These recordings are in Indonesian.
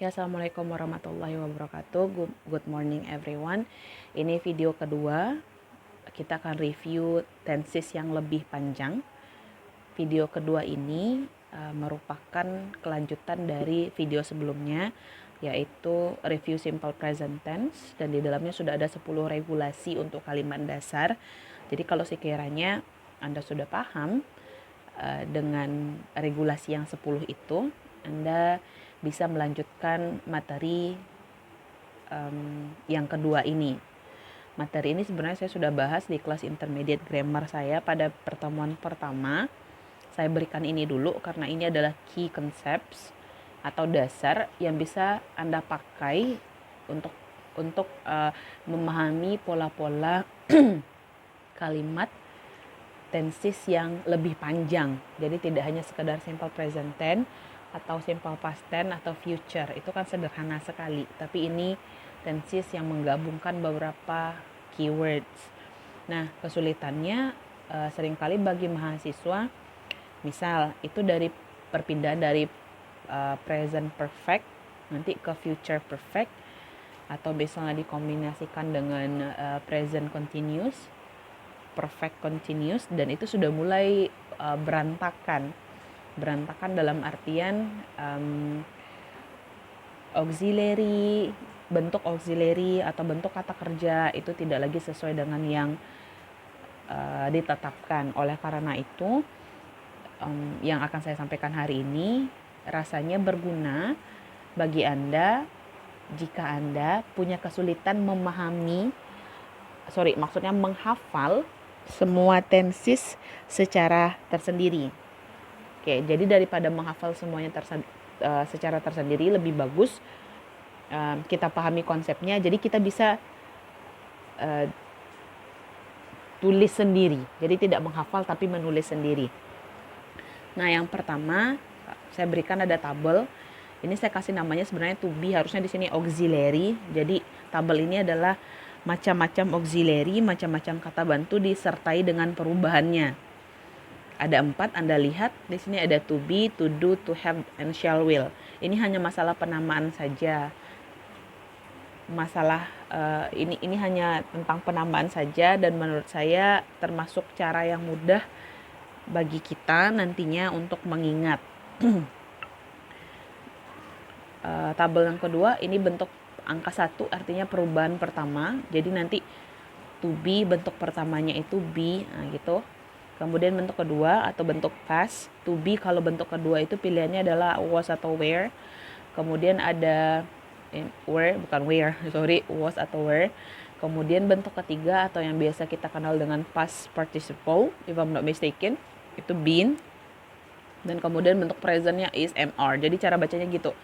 Ya, assalamualaikum warahmatullahi wabarakatuh. Good morning everyone. Ini video kedua. Kita akan review tenses yang lebih panjang. Video kedua ini merupakan kelanjutan dari video sebelumnya, yaitu review simple present tense, dan di dalamnya sudah ada 10 regulasi untuk kalimat dasar. Jadi kalau sekiranya Anda sudah paham dengan regulasi yang 10 itu, Anda bisa melanjutkan materi yang kedua ini. Materi ini sebenarnya saya sudah bahas di kelas intermediate grammar saya pada pertemuan pertama. Saya berikan ini dulu karena ini adalah key concepts atau dasar yang bisa Anda pakai untuk memahami pola-pola kalimat tenses yang lebih panjang. Jadi tidak hanya sekedar simple present tense atau simple past tense atau future. Itu kan sederhana sekali. Tapi ini tenses yang menggabungkan beberapa keywords. Nah, kesulitannya seringkali bagi mahasiswa, misal itu dari perpindahan dari present perfect nanti ke future perfect, atau misalnya dikombinasikan dengan present continuous, perfect continuous, dan itu sudah mulai berantakan dalam artian bentuk auxiliary atau bentuk kata kerja itu tidak lagi sesuai dengan yang ditetapkan. Oleh karena itu yang akan saya sampaikan hari ini rasanya berguna bagi Anda jika Anda punya kesulitan menghafal semua tenses secara tersendiri. Oke, jadi daripada menghafal semuanya secara tersendiri, lebih bagus kita pahami konsepnya. Jadi kita bisa tulis sendiri. Jadi tidak menghafal tapi menulis sendiri. Nah, yang pertama saya berikan ada tabel. Ini saya kasih namanya sebenarnya to be, harusnya di sini auxiliary. Jadi tabel ini adalah macam-macam auxiliary, macam-macam kata bantu disertai dengan perubahannya. Ada 4, Anda lihat di sini ada to be, to do, to have, and shall will. Ini hanya masalah penamaan saja. Ini hanya tentang penamaan saja, dan menurut saya termasuk cara yang mudah bagi kita nantinya untuk mengingat. Tabel yang kedua ini bentuk angka 1, artinya perubahan pertama. Jadi nanti to be bentuk pertamanya itu be, nah gitu. Kemudian bentuk kedua atau bentuk past, to be kalau bentuk kedua itu pilihannya adalah was atau were. Kemudian ada was atau were. Kemudian bentuk ketiga atau yang biasa kita kenal dengan past participle, if I'm not mistaken, itu been. Dan kemudian bentuk presentnya is, MR. Jadi cara bacanya gitu.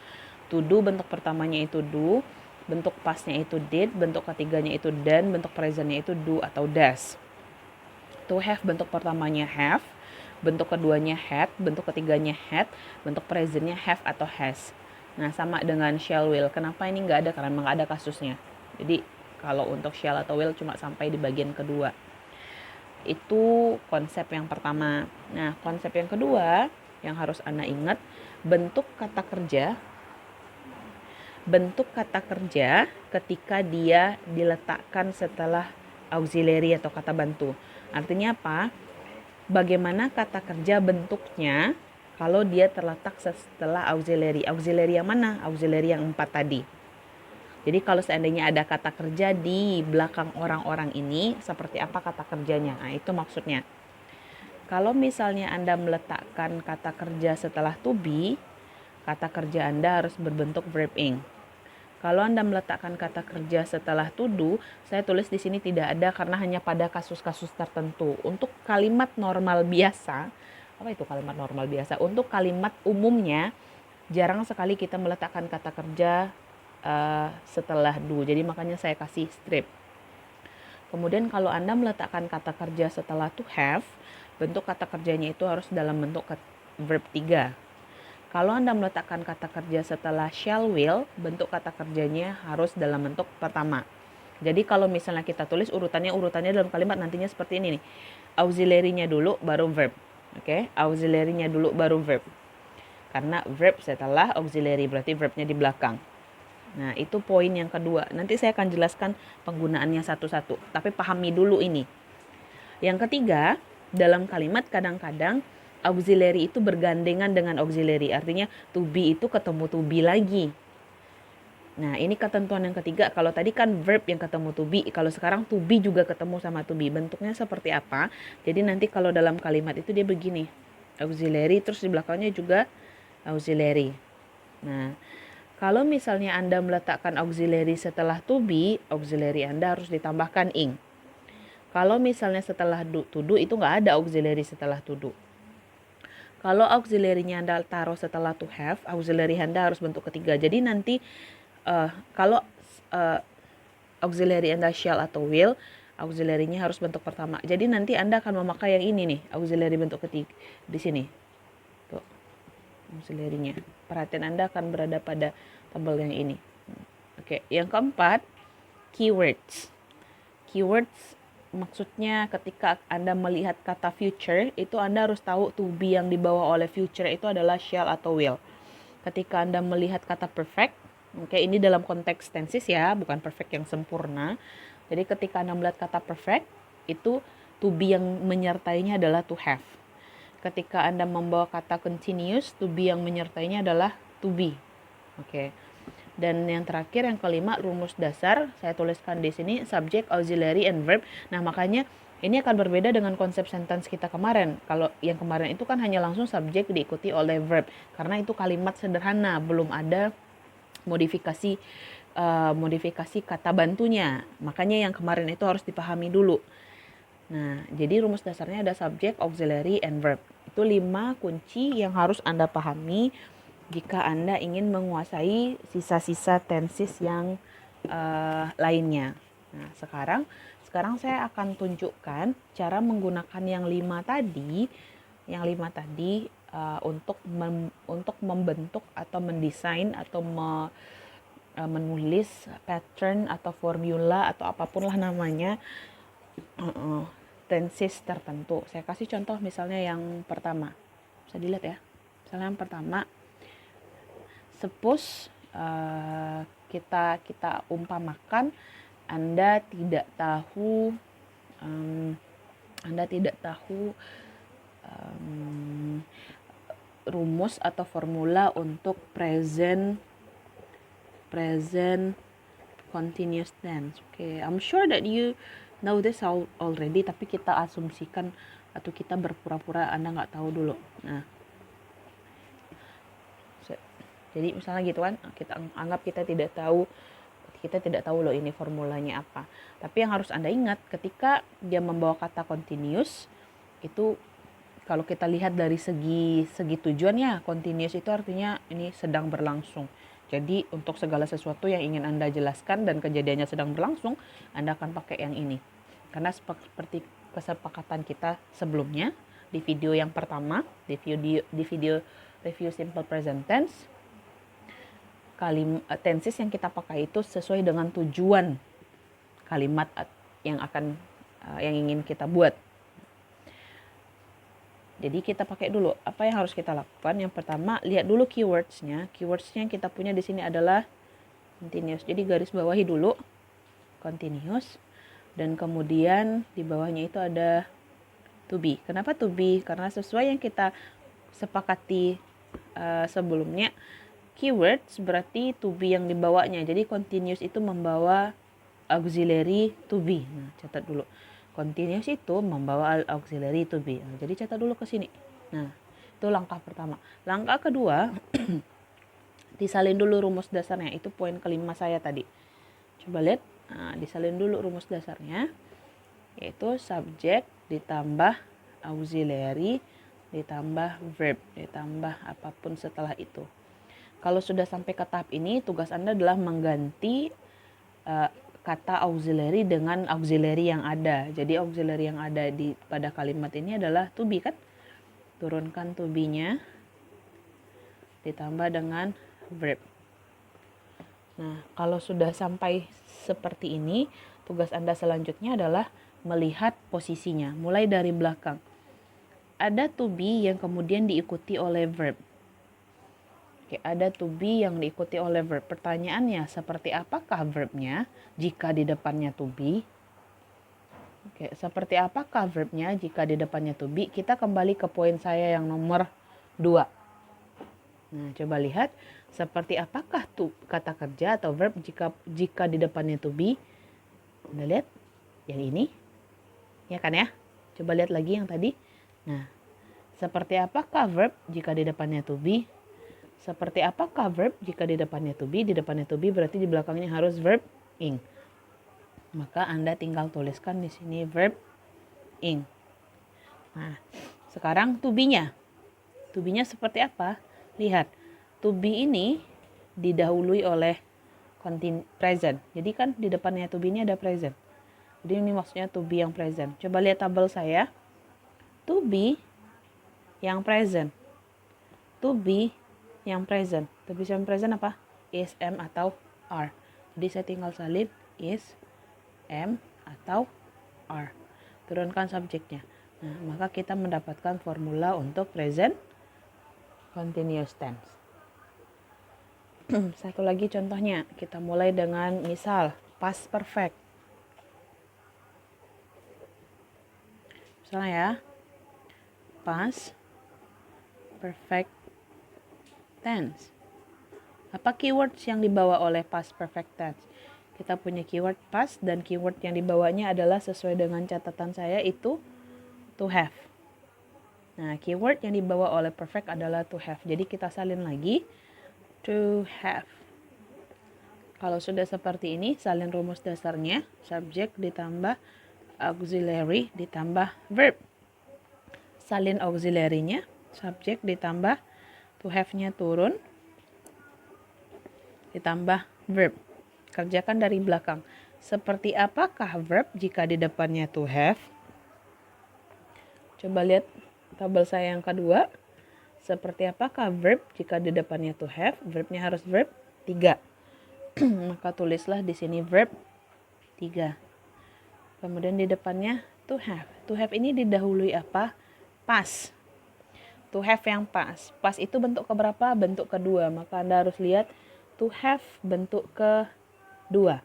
To do bentuk pertamanya itu do, bentuk pastnya itu did, bentuk ketiganya itu done, bentuk presentnya itu do atau does. To have bentuk pertamanya have, bentuk keduanya had, bentuk ketiganya had, bentuk presentnya have atau has. Nah, sama dengan shall will. Kenapa ini nggak ada? Karena nggak ada kasusnya. Jadi kalau untuk shall atau will cuma sampai di bagian kedua. Itu konsep yang pertama. Nah, konsep yang kedua yang harus Anda ingat, bentuk kata kerja ketika dia diletakkan setelah auxiliary atau kata bantu. Artinya apa? Bagaimana kata kerja bentuknya kalau dia terletak setelah auxiliary. Auxiliary yang mana? Auxiliary yang 4 tadi. Jadi kalau seandainya ada kata kerja di belakang orang-orang ini, seperti apa kata kerjanya? Nah, itu maksudnya. Kalau misalnya Anda meletakkan kata kerja setelah to be, kata kerja Anda harus berbentuk verb ing. Kalau Anda meletakkan kata kerja setelah to do, saya tulis di sini tidak ada karena hanya pada kasus-kasus tertentu. Untuk kalimat normal biasa, apa itu kalimat normal biasa? Untuk kalimat umumnya, jarang sekali kita meletakkan kata kerja setelah do. Jadi makanya saya kasih strip. Kemudian kalau Anda meletakkan kata kerja setelah to have, bentuk kata kerjanya itu harus dalam bentuk verb 3. Kalau Anda meletakkan kata kerja setelah shall will, bentuk kata kerjanya harus dalam bentuk pertama. Jadi kalau misalnya kita tulis urutannya dalam kalimat nantinya seperti ini nih. Auxiliary-nya dulu baru verb. Oke, auxiliary-nya dulu baru verb. karena verb setelah auxiliary, berarti verbnya di belakang. Nah, itu poin yang kedua. Nanti saya akan jelaskan penggunaannya satu-satu, tapi pahami dulu ini. Yang ketiga, dalam kalimat kadang-kadang auxiliary itu bergandengan dengan auxiliary, artinya to be itu ketemu to be lagi. Nah, ini ketentuan yang ketiga. Kalau tadi kan verb yang ketemu to be, kalau sekarang to be juga ketemu sama to be. Bentuknya seperti apa? Jadi nanti kalau dalam kalimat itu dia begini. Auxiliary, terus di belakangnya juga auxiliary. Nah, kalau misalnya Anda meletakkan auxiliary setelah to be, auxiliary Anda harus ditambahkan ing. Kalau misalnya setelah to do, itu nggak ada auxiliary setelah to do. Kalau auxiliary-nya Anda taruh setelah to have, auxiliary Anda harus bentuk ketiga. Jadi nanti kalau auxiliary Anda shall atau will, auxiliary-nya harus bentuk pertama. Jadi nanti Anda akan memakai yang ini nih, auxiliary bentuk ketiga di sini. Tuh, auxiliary-nya. Perhatian Anda akan berada pada tabel yang ini. Oke, yang keempat, keywords. Keywords maksudnya ketika Anda melihat kata future, itu Anda harus tahu to be yang dibawa oleh future itu adalah shall atau will. Ketika Anda melihat kata perfect, oke, ini dalam konteks tenses ya, bukan perfect yang sempurna. Jadi ketika Anda melihat kata perfect, itu to be yang menyertainya adalah to have. Ketika Anda membawa kata continuous, to be yang menyertainya adalah to be. Oke. Dan yang terakhir, yang kelima, rumus dasar. Saya tuliskan di sini subject, auxiliary, and verb. Nah, makanya ini akan berbeda dengan konsep sentence kita kemarin. Kalau yang kemarin itu kan hanya langsung subject diikuti oleh verb. Karena itu kalimat sederhana, belum ada modifikasi kata bantunya. Makanya yang kemarin itu harus dipahami dulu. Nah, jadi rumus dasarnya ada subject, auxiliary, and verb. Itu 5 kunci yang harus Anda pahami jika Anda ingin menguasai sisa-sisa tenses yang lainnya. Nah, sekarang saya akan tunjukkan cara menggunakan yang 5 tadi, untuk membentuk atau mendesain atau menulis pattern atau formula atau apapun lah namanya tenses tertentu. Saya kasih contoh misalnya yang pertama. Bisa dilihat ya. Misalnya yang pertama, suppose kita umpamakan Anda tidak tahu rumus atau formula untuk present continuous tense. Okay, I'm sure that you know this already, tapi kita asumsikan atau kita berpura-pura Anda nggak tahu dulu. Nah, jadi misalnya gitu kan, kita anggap kita tidak tahu loh ini formulanya apa. Tapi yang harus Anda ingat, ketika dia membawa kata continuous, itu kalau kita lihat dari segi tujuannya, continuous itu artinya ini sedang berlangsung. Jadi untuk segala sesuatu yang ingin Anda jelaskan dan kejadiannya sedang berlangsung, Anda akan pakai yang ini. Karena seperti kesepakatan kita sebelumnya di video yang pertama, di video review simple present tense, tenses yang kita pakai itu sesuai dengan tujuan kalimat yang ingin kita buat. Jadi kita pakai dulu apa yang harus kita lakukan. Yang pertama, lihat dulu keywordsnya. Keywordsnya yang kita punya di sini adalah continuous. Jadi garis bawahi dulu continuous, dan kemudian di bawahnya itu ada to be. Kenapa to be? Karena sesuai yang kita sepakati sebelumnya, keywords berarti to be yang dibawanya. Jadi continuous itu membawa auxiliary to be. Nah, catat dulu. Continuous itu membawa auxiliary to be. Nah, jadi catat dulu ke sini. Nah, itu langkah pertama. Langkah kedua, disalin dulu rumus dasarnya. Itu poin kelima saya tadi. Coba lihat. Nah, disalin dulu rumus dasarnya. Yaitu subject ditambah auxiliary ditambah verb ditambah apapun setelah itu. Kalau sudah sampai ke tahap ini, tugas Anda adalah mengganti kata auxiliary dengan auxiliary yang ada. Jadi auxiliary yang ada pada kalimat ini adalah to be kan? Turunkan to be-nya ditambah dengan verb. Nah, kalau sudah sampai seperti ini, tugas Anda selanjutnya adalah melihat posisinya, mulai dari belakang. Ada to be yang kemudian diikuti oleh verb. Oke, ada to be yang diikuti oleh verb. Pertanyaannya, seperti apakah verbnya jika di depannya to be? Oke, seperti apakah verbnya jika di depannya to be? Kita kembali ke poin saya yang nomor 2. Nah, coba lihat seperti apakah kata kerja atau verb jika di depannya to be. Anda lihat yang ini, ya kan ya? Coba lihat lagi yang tadi. Nah, seperti apakah verb jika di depannya to be? Seperti apakah verb jika di depannya to be? Di depannya to be berarti di belakangnya harus verb ing. Maka Anda tinggal tuliskan di sini verb ing. Nah, sekarang to be-nya. To be-nya seperti apa? Lihat, to be ini didahului oleh present. Jadi kan di depannya to be ini ada present. Jadi ini maksudnya to be yang present. Coba lihat tabel saya. To be yang present. To be yang present. To be yang present apa? Is, am, atau are. Jadi saya tinggal salin is, am, atau are. Turunkan subjeknya. Nah, maka kita mendapatkan formula untuk present continuous tense. Satu lagi contohnya. Kita mulai dengan misal past perfect. Misalnya ya, past perfect tense. Apa keywords yang dibawa oleh past perfect tense? Kita punya keyword past dan keyword yang dibawanya adalah sesuai dengan catatan saya itu to have. Nah, keyword yang dibawa oleh perfect adalah to have. Jadi kita salin lagi to have. Kalau sudah seperti ini, salin rumus dasarnya, subject ditambah auxiliary ditambah verb. Salin auxiliary-nya, subject ditambah to have-nya turun, ditambah verb. Kerjakan dari belakang. Seperti apakah verb jika di depannya to have? Coba lihat tabel saya yang kedua. Seperti apakah verb jika di depannya to have? Verbnya harus verb 3. Maka tulislah di sini verb 3. Kemudian di depannya to have. To have ini didahului apa? Past. To have yang past. Past itu bentuk keberapa? Bentuk kedua. Maka Anda harus lihat to have bentuk kedua.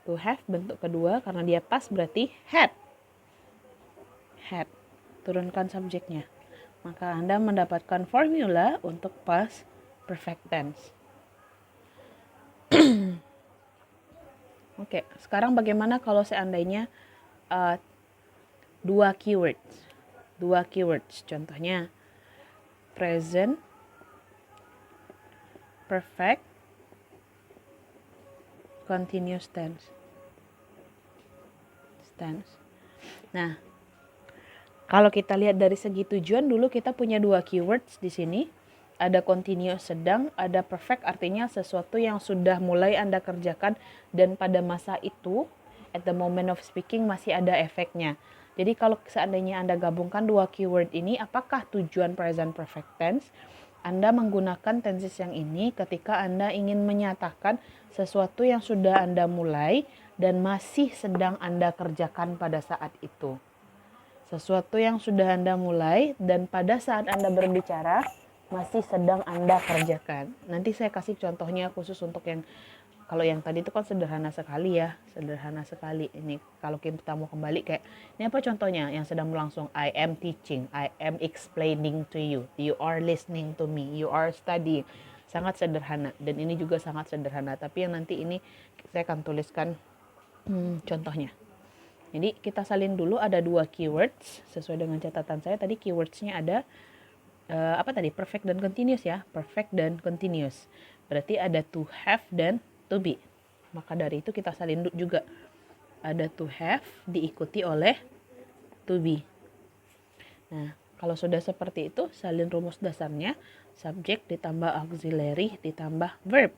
To have bentuk kedua karena dia past berarti had. Had. Turunkan subjeknya. Maka Anda mendapatkan formula untuk past perfect tense. Oke, sekarang bagaimana kalau seandainya dua keywords? Dua keywords, contohnya present perfect continuous tense. Nah, kalau kita lihat dari segi tujuan dulu kita punya dua keywords di sini. Ada continuous sedang, ada perfect artinya sesuatu yang sudah mulai Anda kerjakan dan pada masa itu at the moment of speaking masih ada efeknya. Jadi kalau seandainya Anda gabungkan dua keyword ini, apakah tujuan present perfect tense? Anda menggunakan tenses yang ini ketika Anda ingin menyatakan sesuatu yang sudah Anda mulai dan masih sedang Anda kerjakan pada saat itu. Sesuatu yang sudah Anda mulai dan pada saat Anda berbicara masih sedang Anda kerjakan. Nanti saya kasih contohnya khusus untuk yang kalau yang tadi itu kan sederhana sekali ya, sederhana sekali. Ini kalau kita mau kembali kayak ini apa contohnya yang sedang berlangsung? I am teaching, I am explaining to you, you are listening to me, you are studying. Sangat sederhana dan ini juga sangat sederhana. Tapi yang nanti ini saya akan tuliskan contohnya. Jadi kita salin dulu ada dua keywords sesuai dengan catatan saya tadi keywordsnya ada apa tadi perfect dan continuous ya, perfect dan continuous. Berarti ada to have dan to be. Maka dari itu kita salin juga ada to have diikuti oleh to be. Nah, kalau sudah seperti itu salin rumus dasarnya subject ditambah auxiliary ditambah verb.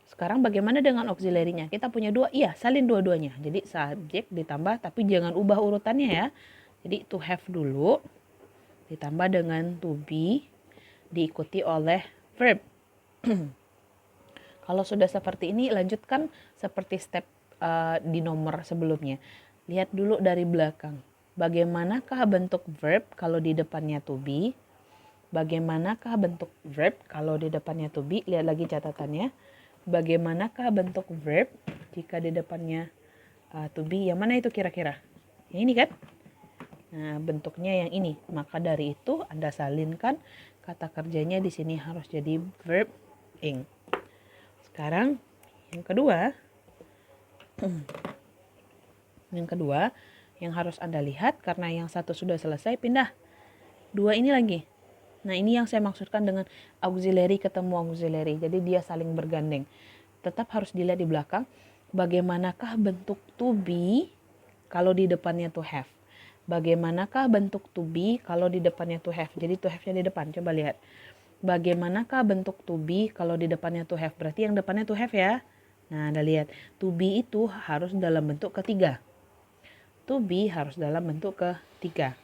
Sekarang bagaimana dengan auxiliary-nya? Kita punya dua, iya salin dua-duanya. Jadi subject ditambah tapi jangan ubah urutannya ya. Jadi to have dulu ditambah dengan to be diikuti oleh verb. Kalau sudah seperti ini lanjutkan seperti step di nomor sebelumnya. Lihat dulu dari belakang. Bagaimanakah bentuk verb kalau di depannya to be? Bagaimanakah bentuk verb kalau di depannya to be? Lihat lagi catatannya. Bagaimanakah bentuk verb jika di depannya to be? Yang mana itu kira-kira? Yang ini kan? Nah, bentuknya yang ini. Maka dari itu Anda salinkan kata kerjanya di sini harus jadi verb ing. Sekarang yang kedua. Yang kedua yang harus Anda lihat, karena yang satu sudah selesai, pindah. Dua ini lagi. Nah, ini yang saya maksudkan dengan auxiliary ketemu auxiliary. Jadi dia saling bergandeng. Tetap harus dilihat di belakang. Bagaimanakah bentuk to be kalau di depannya to have? Bagaimanakah bentuk to be kalau di depannya to have? Jadi to have-nya di depan. Coba lihat. Bagaimanakah bentuk to be kalau di depannya to have? Berarti yang depannya to have ya. Nah, Anda lihat. To be itu harus dalam bentuk ketiga. To be harus dalam bentuk ketiga.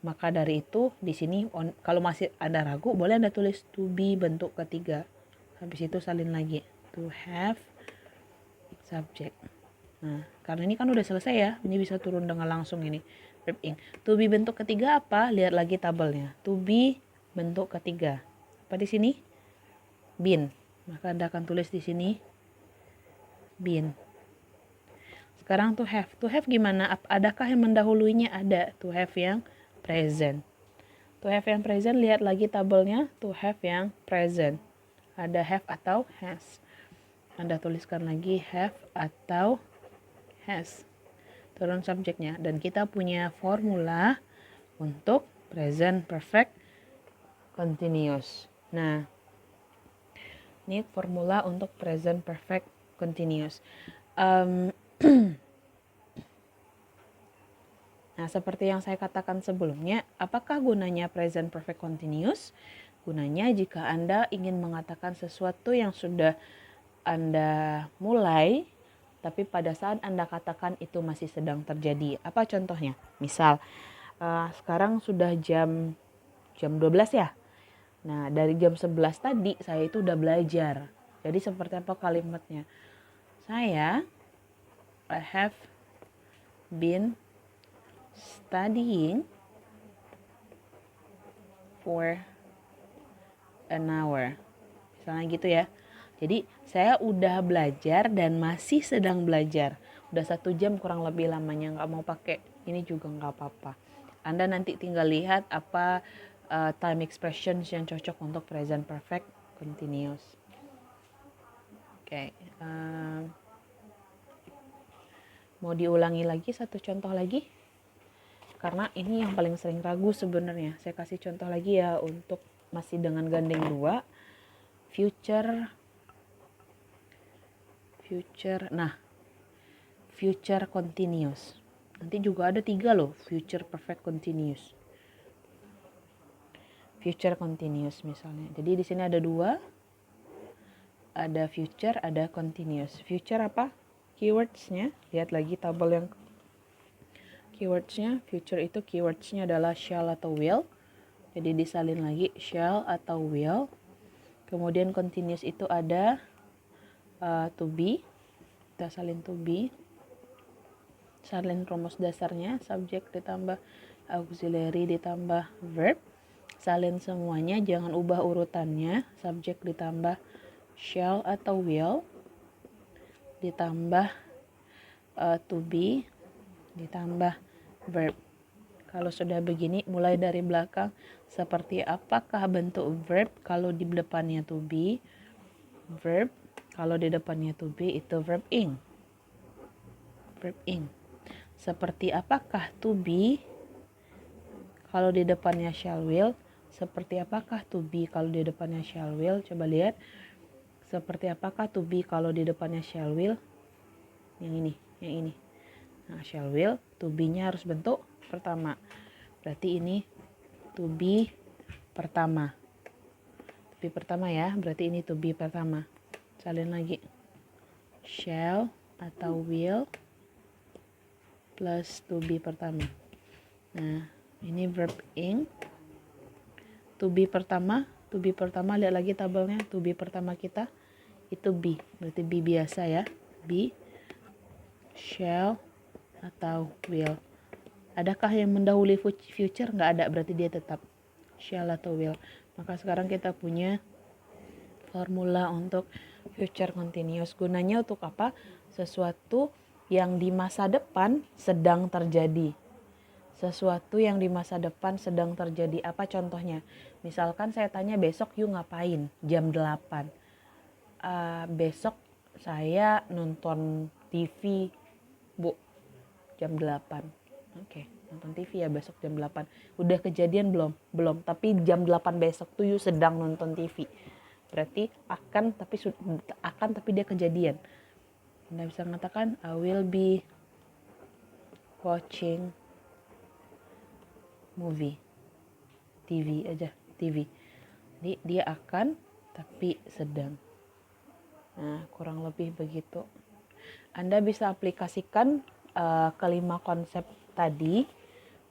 Maka dari itu di sini kalau masih Anda ragu, boleh Anda tulis to be bentuk ketiga. Habis itu salin lagi. To have subject. Nah, karena ini kan udah selesai ya. Ini bisa turun dengan langsung ini. Verb ing. To be bentuk ketiga apa? Lihat lagi tabelnya. To be bentuk ketiga. Apa di sini? Been. Maka Anda akan tulis di sini been. Sekarang to have. To have gimana? Adakah yang mendahuluinya? Ada. To have yang present. To have yang present, lihat lagi tabelnya. To have yang present. Ada have atau has. Anda tuliskan lagi have atau has. Turun subjeknya. Dan kita punya formula untuk present perfect continuous. Nah, ini formula untuk present perfect continuous. Nah, seperti yang saya katakan sebelumnya, apakah gunanya present perfect continuous? Gunanya jika Anda ingin mengatakan sesuatu yang sudah Anda mulai, tapi pada saat Anda katakan itu masih sedang terjadi. Apa contohnya? Misal, sekarang sudah jam 12 ya. Nah, dari jam 11 tadi saya itu udah belajar. Jadi seperti apa kalimatnya? I have been studying for an hour. Misalnya gitu ya. Jadi saya udah belajar dan masih sedang belajar. Udah 1 jam kurang lebih lamanya, nggak mau pakai ini juga nggak apa-apa. Anda nanti tinggal lihat apa time expressions yang cocok untuk present perfect continuous. Oke. Mau diulangi lagi satu contoh lagi? Karena ini yang paling sering ragu sebenarnya. Saya kasih contoh lagi ya untuk masih dengan gandeng 2. Future. Nah, future continuous. Nanti juga ada 3 loh, future perfect continuous. Future continuous misalnya. Jadi di sini ada 2. Ada future, ada continuous. Future apa? Keywordsnya. Lihat lagi tabel yang keywordsnya. Future itu keywordsnya adalah shall atau will. Jadi disalin lagi shall atau will. Kemudian continuous itu ada to be. Kita salin to be. Salin rumus dasarnya, subject ditambah auxiliary ditambah verb. Salin semuanya, jangan ubah urutannya. Subject ditambah shall atau will ditambah to be ditambah verb. Kalau sudah begini, mulai dari belakang, seperti apakah bentuk verb kalau di depannya to be? Verb kalau di depannya to be itu verb ing. Verb ing. Seperti apakah to be kalau di depannya shall will? Seperti apakah to be kalau di depannya shall will? Coba lihat. Seperti apakah to be kalau di depannya shall will? Yang ini. Nah, shall will, to be-nya harus bentuk pertama. Berarti ini to be pertama. To be pertama ya, berarti ini to be pertama. Salin lagi. Shall atau will plus to be pertama. Nah, ini verb ing. To be pertama lihat lagi tabelnya. To be pertama kita itu be, berarti be biasa ya. Be, shall atau will. Adakah yang mendahului future? Nggak ada, berarti dia tetap shall atau will. Maka sekarang kita punya formula untuk future continuous. Gunanya untuk apa? Sesuatu yang di masa depan sedang terjadi. Sesuatu yang di masa depan sedang terjadi. Apa contohnya? Misalkan saya tanya besok you ngapain? Jam 8. Besok saya nonton TV, Bu. Jam 8. Oke, nonton TV ya besok jam 8. Udah kejadian belum? Belum. Tapi jam 8 besok tuh you sedang nonton TV. Berarti akan tapi dia kejadian. Anda bisa mengatakan I will be watching movie. TV aja, TV. Jadi dia akan tapi sedang. Nah, kurang lebih begitu. Anda bisa aplikasikan kelima konsep tadi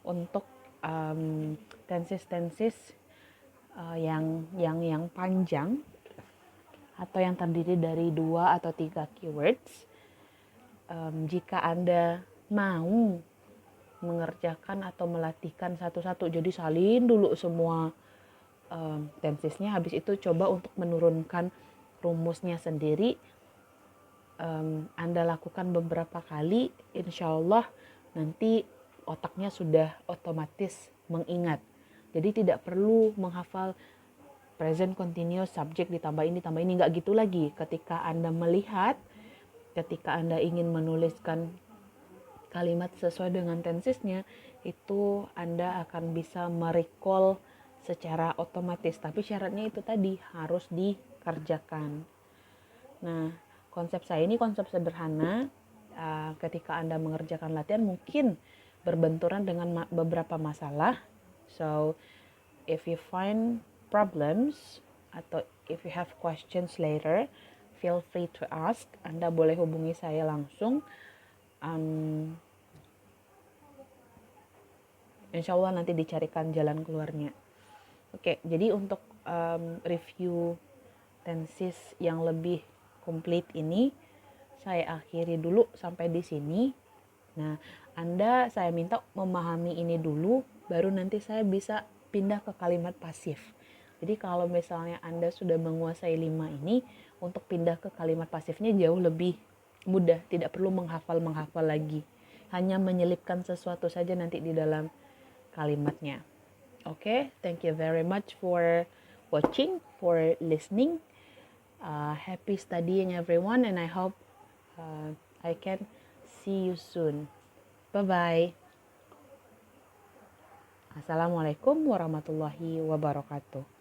untuk tenses yang panjang atau yang terdiri dari 2 atau 3 keywords. Jika Anda mau mengerjakan atau melatihkan satu-satu, jadi salin dulu semua tensesnya, habis itu coba untuk menurunkan rumusnya sendiri. Anda lakukan beberapa kali, insya Allah nanti otaknya sudah otomatis mengingat. Jadi tidak perlu menghafal present continuous, subject ditambah ini, nggak gitu lagi. Ketika Anda melihat, ketika Anda ingin menuliskan kalimat sesuai dengan tensesnya, itu Anda akan bisa merecall secara otomatis. Tapi syaratnya itu tadi, harus dikerjakan. Nah, konsep saya ini konsep sederhana. Ketika Anda mengerjakan latihan mungkin berbenturan dengan beberapa masalah. So, if you find problems atau if you have questions later, feel free to ask. Anda boleh hubungi saya langsung. Insya Allah nanti dicarikan jalan keluarnya. Oke, jadi untuk review tenses yang lebih komplit ini saya akhiri dulu sampai di sini. Nah, Anda saya minta memahami ini dulu, baru nanti saya bisa pindah ke kalimat pasif. Jadi kalau misalnya Anda sudah menguasai 5 ini, untuk pindah ke kalimat pasifnya jauh lebih mudah, tidak perlu menghafal lagi. Hanya menyelipkan sesuatu saja nanti di dalam kalimatnya. Okay, thank you very much for watching, for listening. Happy studying everyone, and I hope I can see you soon. Bye-bye. Assalamualaikum warahmatullahi wabarakatuh.